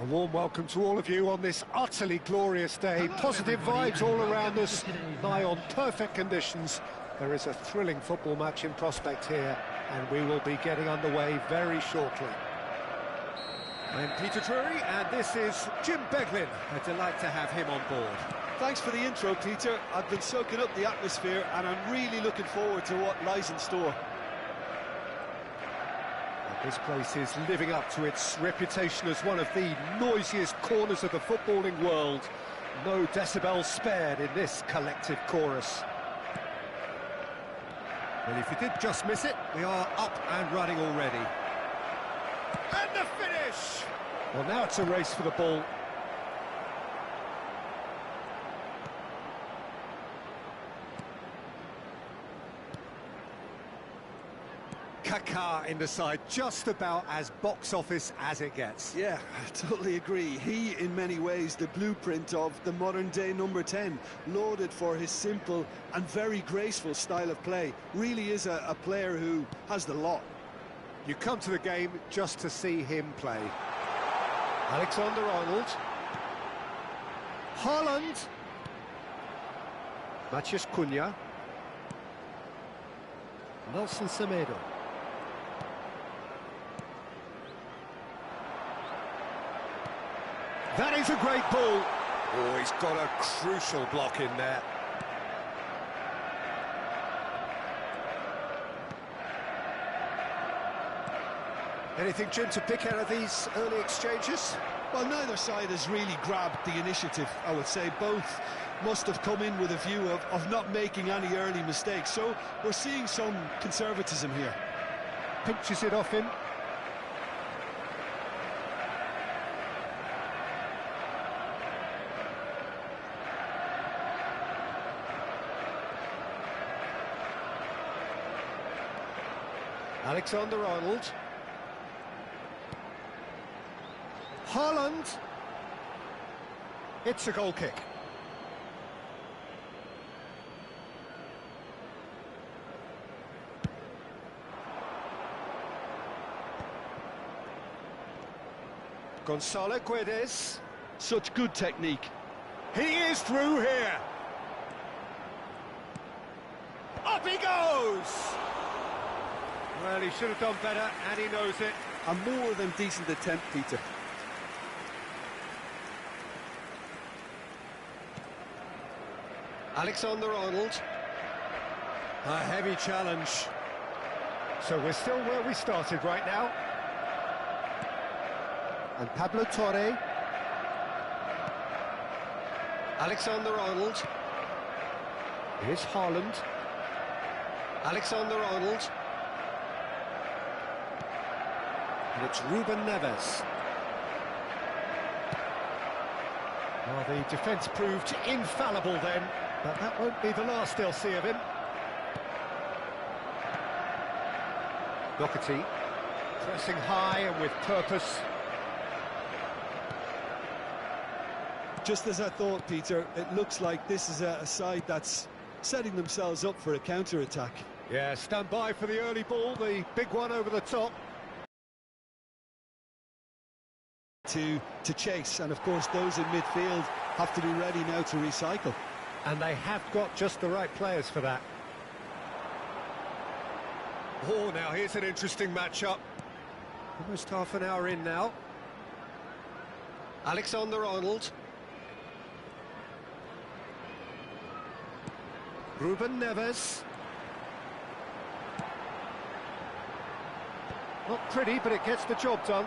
A warm welcome to all of you on this utterly glorious day. Positive vibes all around us, nigh on perfect conditions. There is a thrilling football match in prospect here, and we will be getting underway very shortly. I'm Peter Drury, and this is Jim Beglin. A delight to have him on board. Thanks for the intro, Peter. I've been soaking up the atmosphere, and I'm really looking forward to what lies in store. This place is living up to its reputation as one of the noisiest corners of the footballing world. No decibels spared in this collective chorus. Well, if you did just miss it, we are up and running already. And the finish! Well, now it's a race for the ball. Kaká in the side, just about as box office as it gets. Yeah, I totally agree. He, in many ways, the blueprint of the modern-day number 10, lauded for his simple and very graceful style of play. Really is a player who has the lot. You come to the game just to see him play. Alexander-Arnold. Haaland. Matheus Cunha. Nelson Semedo. That is a great ball. Oh, he's got a crucial block in there. Anything, Jim, to pick out of these early exchanges? Well, neither side has really grabbed the initiative, I would say. Both must have come in with a view of not making any early mistakes. So we're seeing some conservatism here. Pinches it off him. Alexander-Arnold. Haaland. It's a goal kick. Gonzalo Guedes. Such good technique. He is through here. Up he goes! Well, he should have done better, and he knows it. A more than decent attempt, Peter. Alexander-Arnold. A heavy challenge. So we're still where we started right now. And Pablo Torre. Alexander-Arnold. Here's Haaland. Alexander-Arnold. And it's Ruben Neves. Well, the defence proved infallible then, but that won't be the last they'll see of him. Doherty, pressing high and with purpose. Just as I thought, Peter, it looks like this is a side that's setting themselves up for a counter-attack. Yeah, stand by for the early ball, the big one over the top. To chase, and of course those in midfield have to be ready now to recycle. And they have got just the right players for that. Oh, now here's an interesting matchup. Almost half an hour in now. Alexander-Arnold. Ruben Neves. Not pretty, but it gets the job done.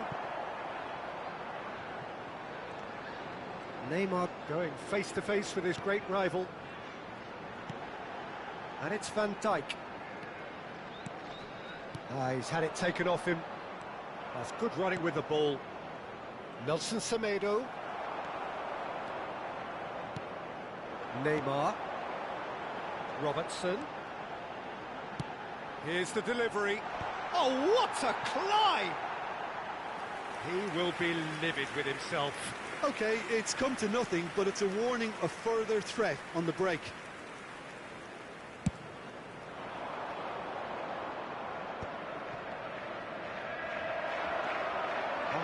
Neymar going face-to-face with his great rival. And it's Van Dijk. He's had it taken off him. That's good running with the ball. Nelson Semedo. Neymar. Robertson. Here's the delivery. Oh, what a climb! He will be livid with himself. Okay, it's come to nothing, but it's a warning of further threat on the break.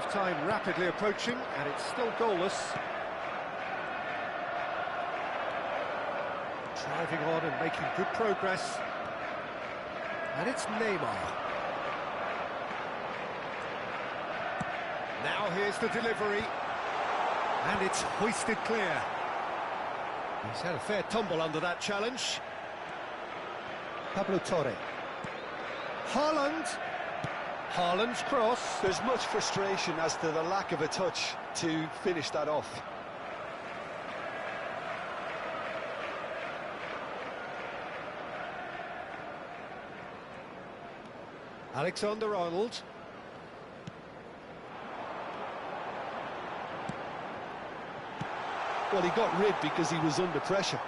Half-time rapidly approaching, and it's still goalless. Driving on and making good progress. And it's Neymar. Now here's the delivery. And it's hoisted clear. He's had a fair tumble under that challenge. Pablo Torre. Haaland. Haaland's cross. There's much frustration as to the lack of a touch to finish that off. Alexander-Arnold. Well, he got rid because he was under pressure.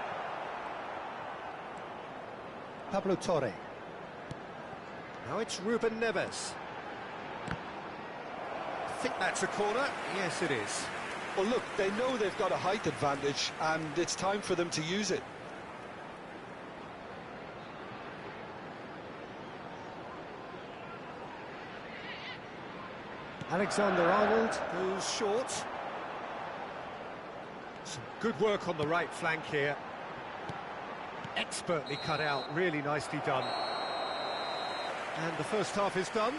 Pablo Torre. Now it's Ruben Neves. I think that's a corner. Yes, it is. Well, look, they know they've got a height advantage, and it's time for them to use it. Alexander-Arnold goes short. Some good work on the right flank here. Expertly cut out, really nicely done. And the first half is done.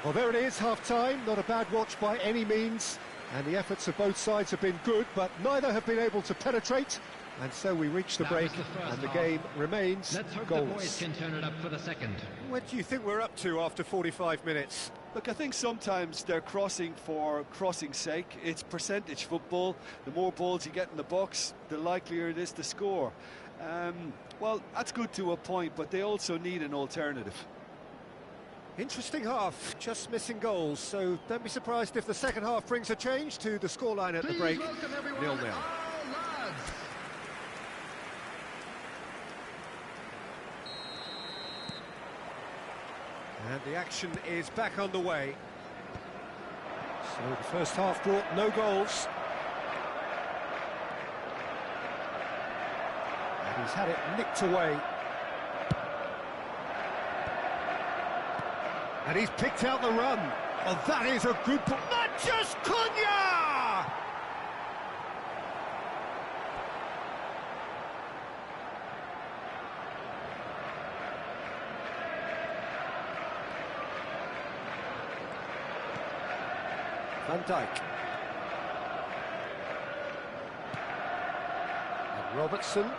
Well, there it is, half-time. Not a bad watch by any means. And the efforts of both sides have been good, but neither have been able to penetrate. And so we reach the break, and the game remains Let's hope goalless. the boys can turn it up for the second. What do you think we're up to after 45 minutes? Look, I think sometimes they're crossing for crossing's sake. It's percentage football. The more balls you get in the box, the likelier it is to score. Well, that's good to a point, but they also need an alternative. Interesting half, just missing goals, so don't be surprised if the second half brings a change to the scoreline at the break. 0-0. And the action is back underway. So the first half brought no goals. And he's had it nicked away. And he's picked out the run. Oh, that is a good ball. Lanjut Cunha! Van Dijk. And Robertson.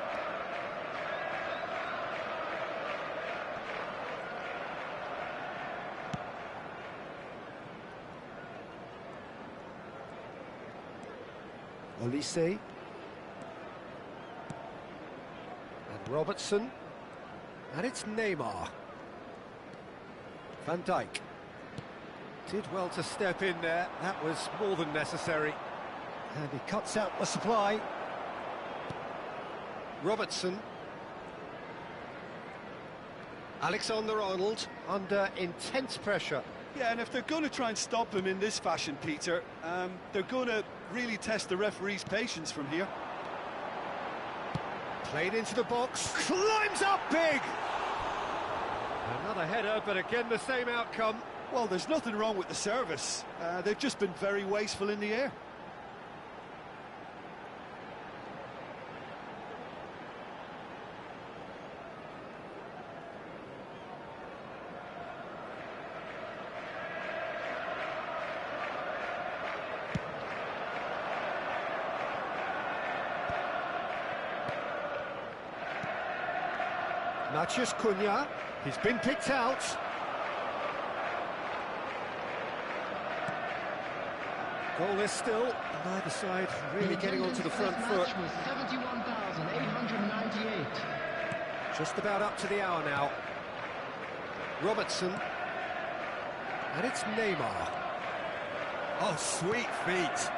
Olise. And Robertson. And it's Neymar. Van Dijk. Did well to step in there, that was more than necessary. And he cuts out the supply. Robertson. Alexander-Arnold under intense pressure. Yeah, and if they're going to try and stop him in this fashion, Peter, they're going to really test the referee's patience from here. Played into the box, climbs up big! Another header, but again the same outcome. Well, there's nothing wrong with the service. They've just been very wasteful in the air. Lanjut Cunha, he's been picked out. Goalless still, neither side really getting onto the front foot. 71,898. Just about up to the hour now. Robertson. And it's Neymar. Oh, sweet feet.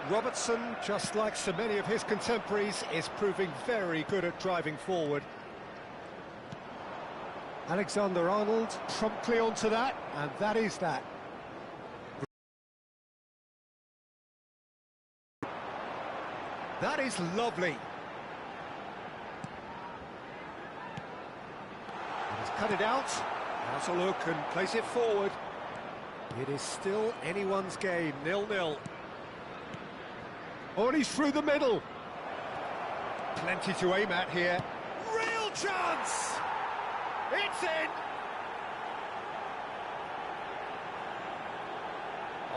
Robertson, just like so many of his contemporaries, is proving very good at driving forward. Alexander-Arnold promptly onto that, and that is that. That is lovely. He's cut it out. Has a look and plays it forward. It is still anyone's game, 0-0. Oh, and he's through the middle. Plenty to aim at here. Real chance! It's in!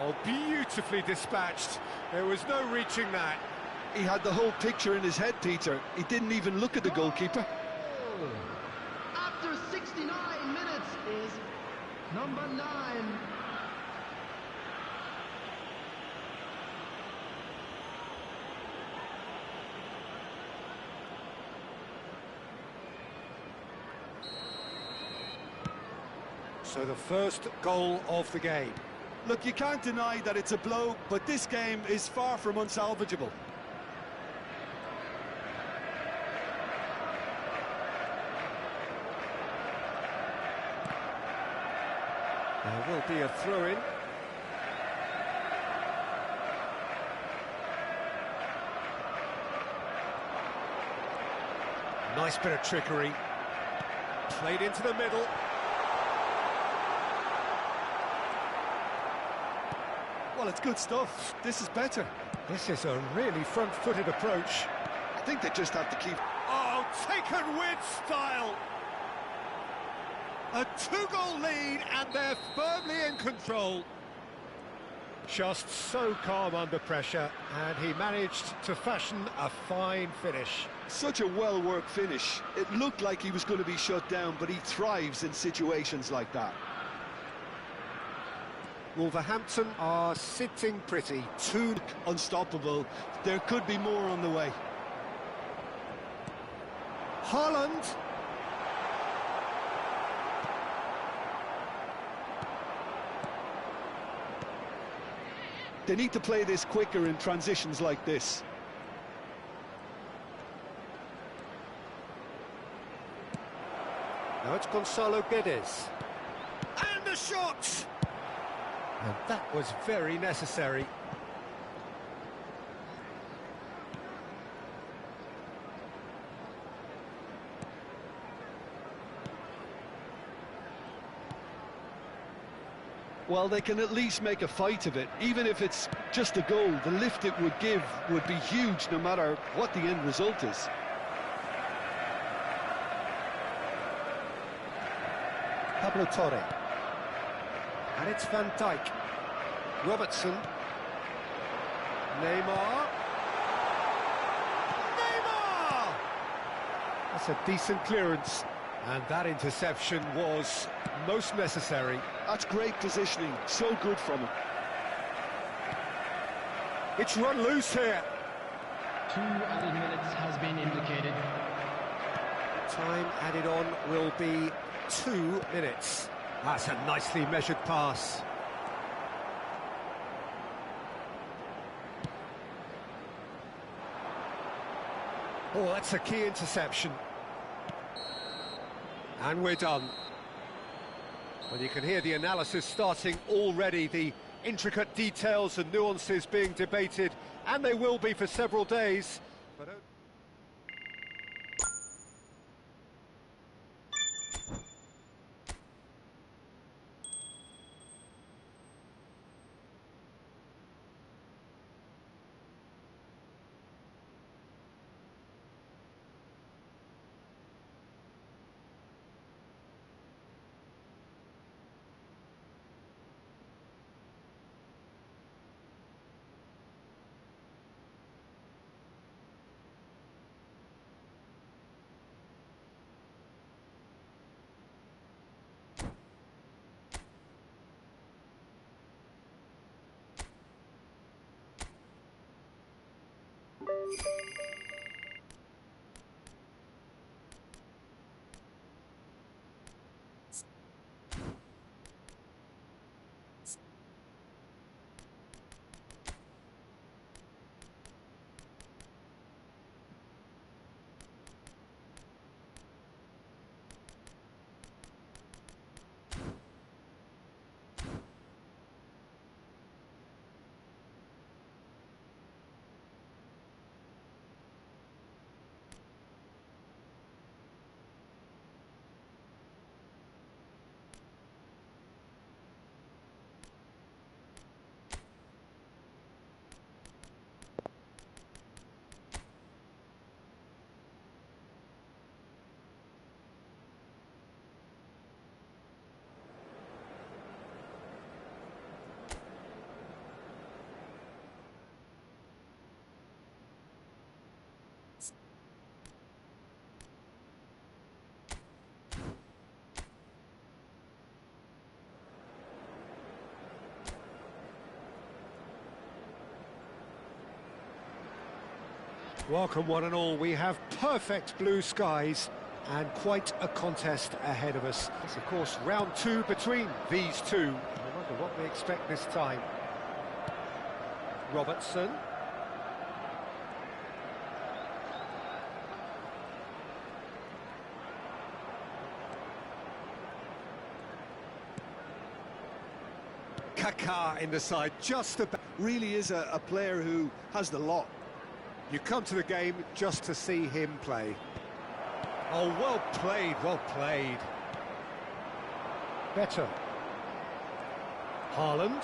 Oh, beautifully dispatched. There was no reaching that. He had the whole picture in his head, Peter. He didn't even look at the goalkeeper. After 69 minutes is number 9. So the first goal of the game. Look, you can't deny that it's a blow, but this game is far from unsalvageable. There will be a throw-in. Nice bit of trickery. Played into the middle. Well, it's good stuff. This is better. This is a really front-footed approach. I think they just have to keep... Oh, taken with style! A 2-goal lead and they're firmly in control. Just so calm under pressure, and he managed to fashion a fine finish. Such a well-worked finish. It looked like he was going to be shut down, but he thrives in situations like that. Wolverhampton are sitting pretty. Too unstoppable. There could be more on the way. Haaland. They need to play this quicker in transitions like this. Now it's Gonzalo Guedes. And a shot! And that was very necessary. Well, they can at least make a fight of it. Even if it's just a goal, the lift it would give would be huge no matter what the end result is. Pablo Torre. And it's Van Dijk. Robertson. Neymar. Neymar! That's a decent clearance. And that interception was most necessary. That's great positioning. So good from him. It's run loose here. 2 added minutes has been indicated. Time added on will be 2 minutes. That's a nicely measured pass. Oh, that's a key interception. And we're done. Well, you can hear the analysis starting already, the intricate details and nuances being debated, and they will be for several days. But Welcome one and all, we have perfect blue skies and quite a contest ahead of us. It's of course round two between these two. I wonder what we expect this time. Robertson. Kaká in the side, just about. Really is a player who has the lot. You come to the game just to see him play. Oh, well played, well played. Better. Haaland.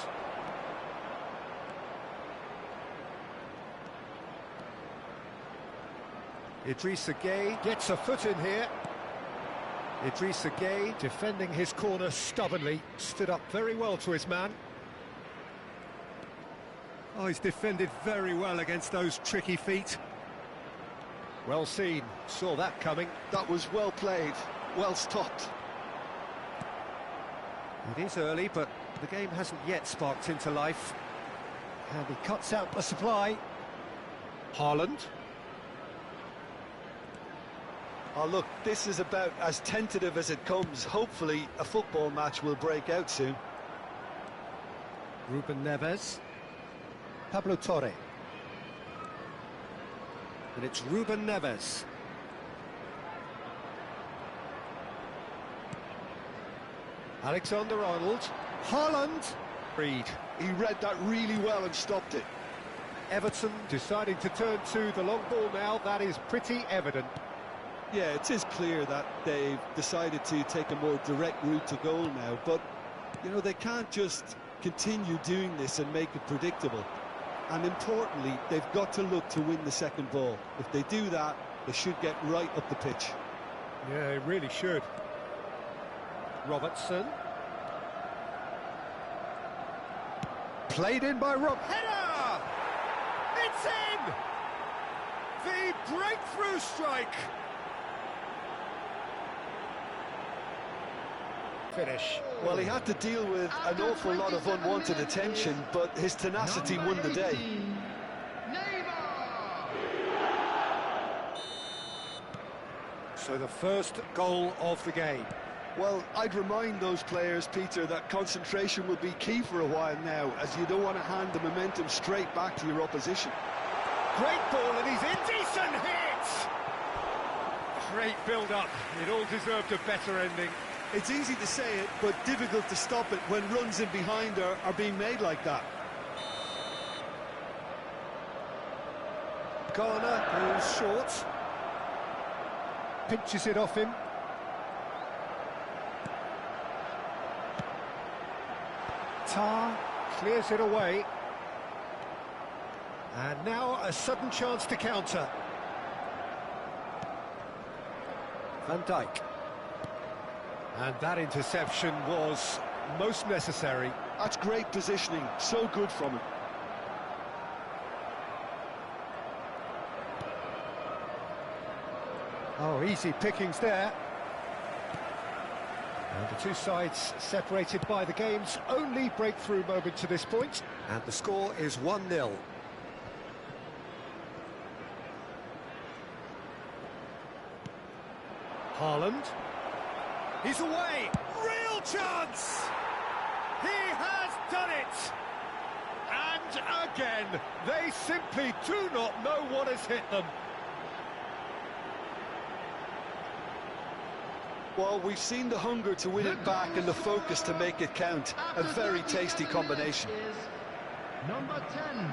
Idrissa Gueye gets a foot in here. Idrissa Gueye defending his corner stubbornly, stood up very well to his man. Oh, he's defended very well against those tricky feet. Well seen, saw that coming. That was well played, well stopped. It is early, but the game hasn't yet sparked into life. And he cuts out the supply. Haaland. Oh, look, this is about as tentative as it comes. Hopefully, a football match will break out soon. Ruben Neves. Pablo Torre. And it's Ruben Neves. Alexander-Arnold. Haaland. Reed. He read that really well and stopped it. Everton deciding to turn to the long ball now. That is pretty evident. Yeah, it is clear that they've decided to take a more direct route to goal now, but, you know, they can't just continue doing this and make it predictable. And importantly, they've got to look to win the second ball. If they do that, they should get right up the pitch. Yeah, they really should. Robertson. Played in by Rob. Header! It's in! The breakthrough strike! Finish. Well, he had to deal with an awful lot of unwanted attention, but his tenacity won the day. So the first goal of the game. Well, I'd remind those players, Peter, that concentration will be key for a while now, as you don't want to hand the momentum straight back to your opposition. Great ball, and he's in. Decent hit! Great build-up. It all deserved a better ending. It's easy to say it, but difficult to stop it when runs in behind are being made like that. Garner goes short. Pinches it off him. Tar clears it away. And now a sudden chance to counter. Van Dijk. And that interception was most necessary. That's great positioning, so good from him. Oh, easy pickings there. And the two sides separated by the game's only breakthrough moment to this point. And the score is 1-0. Haaland. He's away! Real chance! He has done it! And again, they simply do not know what has hit them. Well, we've seen the hunger to win it back and the focus to make it count. A very tasty combination. Number 10,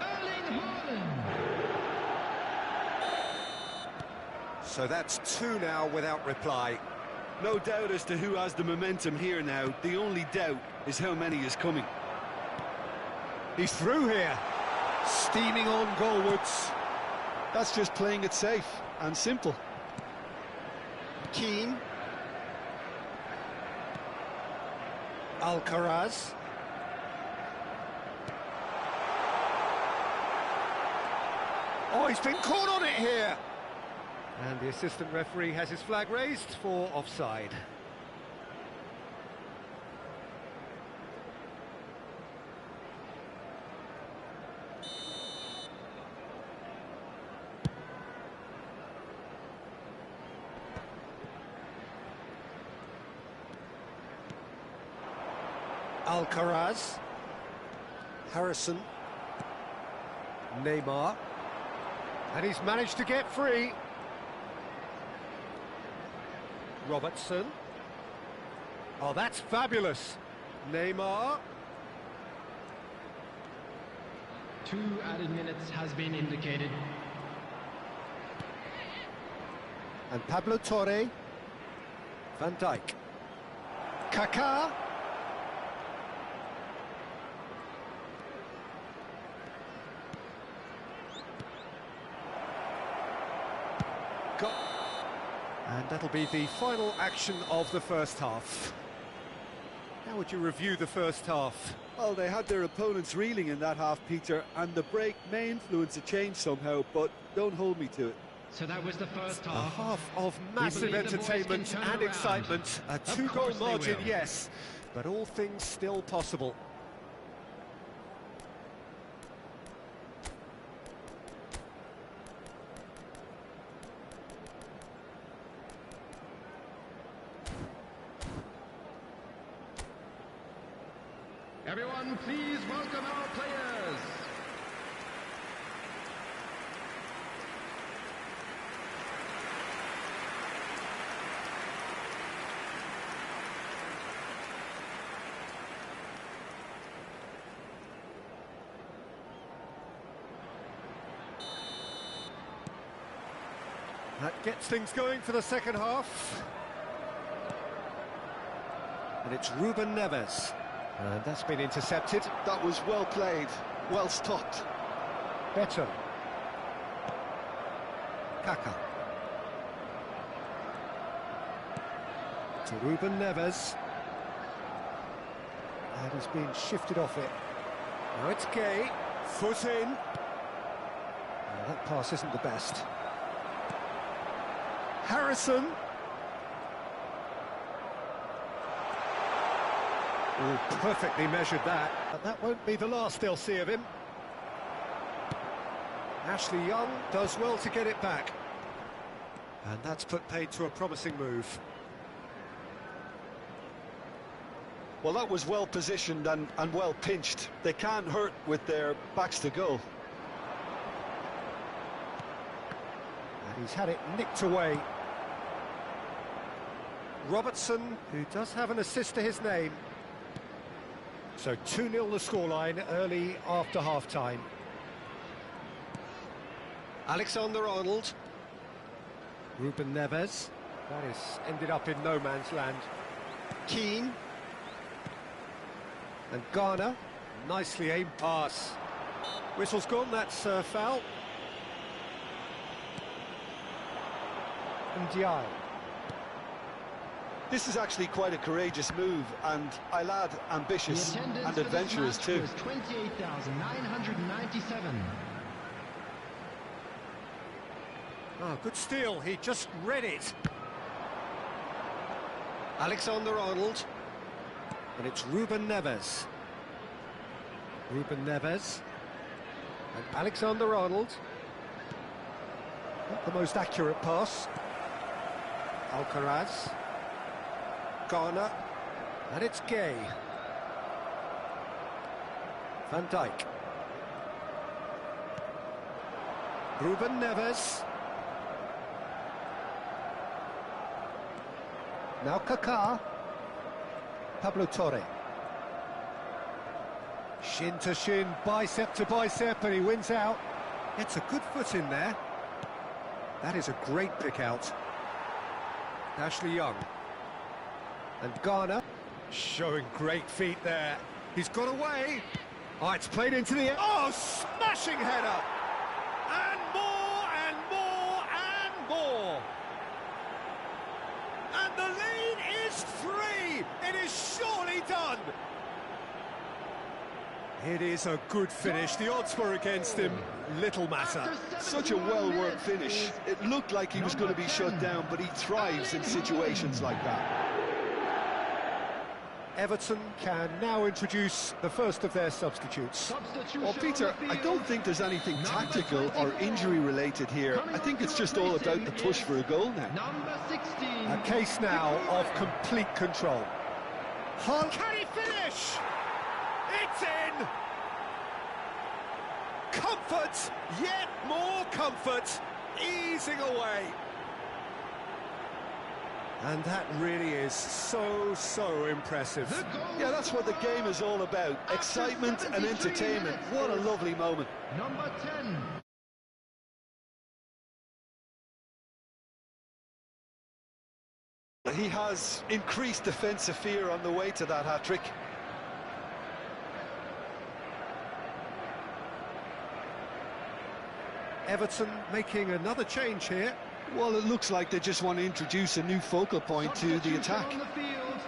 Erling Haaland. So that's two now without reply. No doubt as to who has the momentum here now. The only doubt is how many is coming. He's through here. Steaming on goalwards. That's just playing it safe and simple. Keane. Alcaraz. Oh, he's been caught on it here. And the assistant referee has his flag raised for offside. Alcaraz. Harrison. Neymar. And he's managed to get free. Robertson. Oh, that's fabulous. Neymar. 2 added minutes has been indicated. And Pablo Torre. Van Dijk. Kaká. And that'll be the final action of the first half. How would you review the first half? Well, they had their opponents reeling in that half, Peter, and the break may influence a change somehow, but don't hold me to it. So that was the first A half. half of massive believe the boys can entertainment turn and around. excitement. A Of two-goal course they margin, will. yes, but all things still possible. Everyone, please welcome our players. That gets things going for the second half. And it's Ruben Neves. And that's been intercepted. That was well played, well stopped. Better. Kaká. To Ruben Neves. And he's been shifted off it. Now it's Gay. Foot in. Well, that pass isn't the best. Harrison. Oh, perfectly measured that. But that won't be the last they'll see of him. Ashley Young does well to get it back. And that's put paid to a promising move. Well, that was well positioned and well pinched. They can't hurt with their backs to goal. And he's had it nicked away. Robertson, who does have an assist to his name. So 2-0 the scoreline early after half-time. Alexander-Arnold. Ruben Neves. That is ended up in no man's land. Keane. And Garner. Nicely aimed pass. Whistle's gone, that's foul. And Dial. This is actually quite a courageous move, and I'll add ambitious The attendance and for this adventurous match too. was 28,997. Oh, good steal, he just read it. Alexander-Arnold. And it's Ruben Neves. Ruben Neves. And Alexander-Arnold. Not the most accurate pass. Alcaraz. Garner. And it's Gay. Van Dijk. Ruben Neves. Now Kaká. Pablo Torre. Shin to shin, bicep to bicep, and he wins out. It's a good foot in there. That is a great pick out. Ashley Young. And Garner. Showing great feet there. He's got away. Oh, it's played into the air. Oh, smashing header! And more, and more, and more! And the lead is 3! It is surely done! It is a good finish. The odds were against him. Little matter. Such a well-worked finish. It looked like he was going to be shut down, but he thrives in situations like that. Everton can now introduce the first of their substitutes. Well, Peter, I don't think there's anything tactical or injury-related here. I think it's just all about the push for a goal now. Number 16. A case now of complete control. Can he finish? It's in! Comfort, yet more comfort, easing away. And that really is so impressive. Yeah, that's what the game is all about. Excitement and entertainment. What a lovely moment. Number 10. He has increased defensive fear on the way to that hat-trick. Everton making another change here. Well, it looks like they just want to introduce a new focal point to the attack. On the field,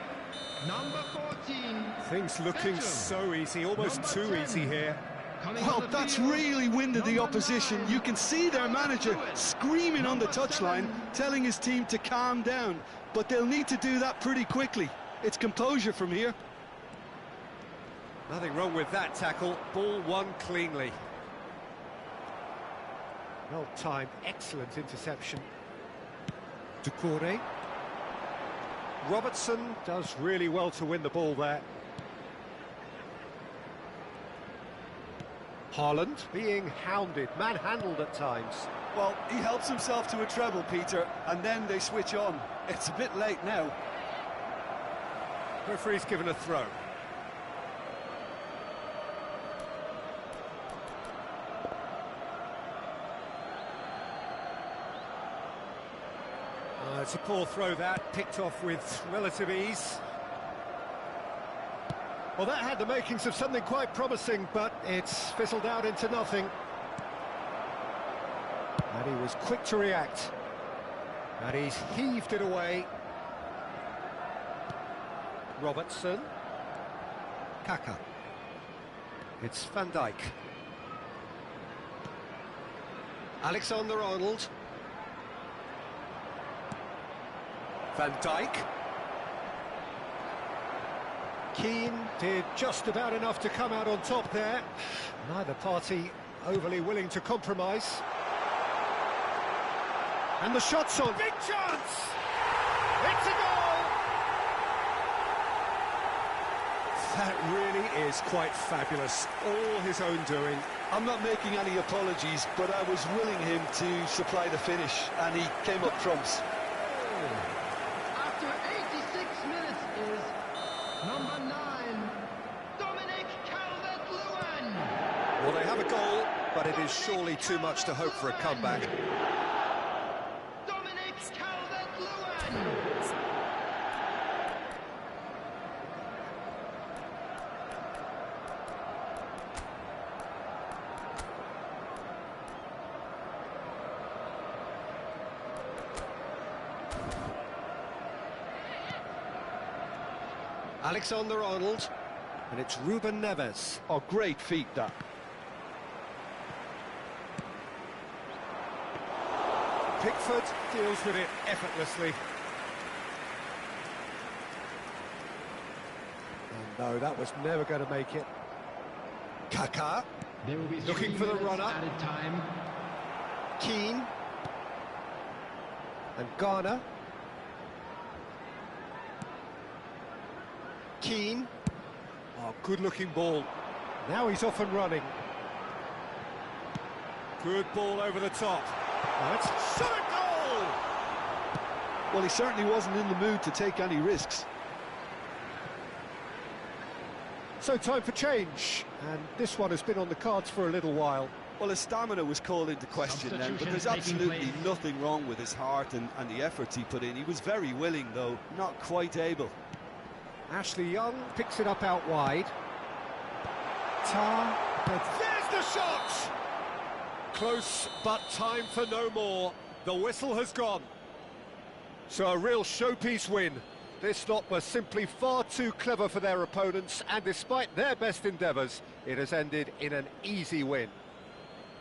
number 14. Things looking so easy, almost Number too 10. easy here. Well, that's really winded the opposition. You can see their manager screaming on the touchline, telling his team to calm down. But they'll need to do that pretty quickly. It's composure from here. Nothing wrong with that tackle. Ball won cleanly. Well timed, excellent interception. Doucouré. Robertson does really well to win the ball there. Haaland being hounded, manhandled at times. Well, he helps himself to a treble, Peter, and then they switch on. It's a bit late now. Referee's given a throw. It's a poor throw that, picked off with relative ease. Well, that had the makings of something quite promising, but it's fizzled out into nothing. And he was quick to react. And he's heaved it away. Robertson. Kaka. It's Van Dijk. Alexander-Arnold. Van Dijk. Keane did just about enough to come out on top there. Neither party overly willing to compromise. And the shot's on. Big chance! It's a goal! That really is quite fabulous. All his own doing. I'm not making any apologies, but I was willing him to supply the finish, and he came up trumps. After 86 minutes is number 9, Dominic Calvert-Lewin. Well, they have a goal, but it is surely too much to hope for a comeback. Dominic Calvert-Lewin. Alexander-Arnold, and it's Ruben Neves. Oh, great feat, that. Pickford deals with it effortlessly. Oh, no, that was never going to make it. Kaka, There will be looking 3 for the minutes run-up. added time. Keane, and Garner. Keane. Oh, good-looking ball. Now he's off and running. Good ball over the top. That's shot a goal! Well, he certainly wasn't in the mood to take any risks. So time for change, and this one has been on the cards for a little while. Well, his stamina was called into question then, but there's absolutely nothing wrong with his heart and the efforts he put in. He was very willing, though, not quite able. Ashley Young picks it up out wide. There's the shot! Close, but time for no more. The whistle has gone. So a real showpiece win. This lot was simply far too clever for their opponents, and despite their best endeavours, it has ended in an easy win.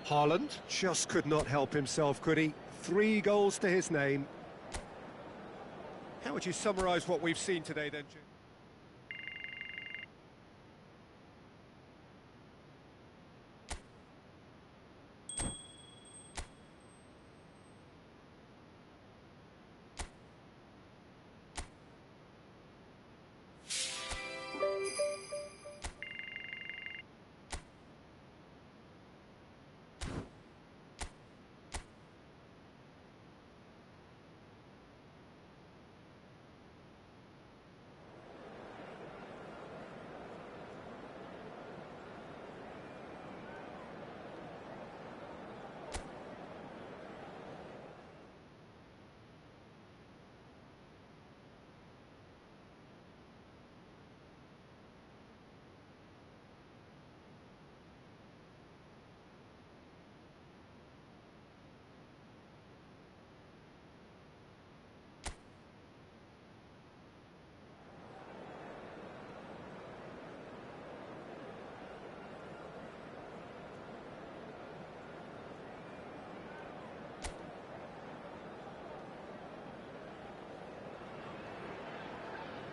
Haaland just could not help himself, could he? 3 goals to his name. How would you summarise what we've seen today then, Jim?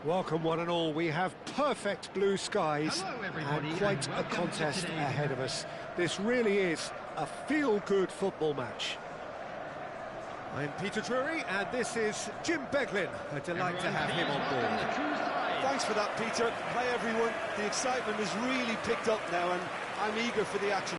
Welcome one and all. We have perfect blue skies and quite a contest ahead of us. This really is a feel-good football match. I'm Peter Drury and this is Jim Beglin. A delight to have him on board. Thanks for that, Peter. Hi everyone. The excitement has really picked up now and I'm eager for the action.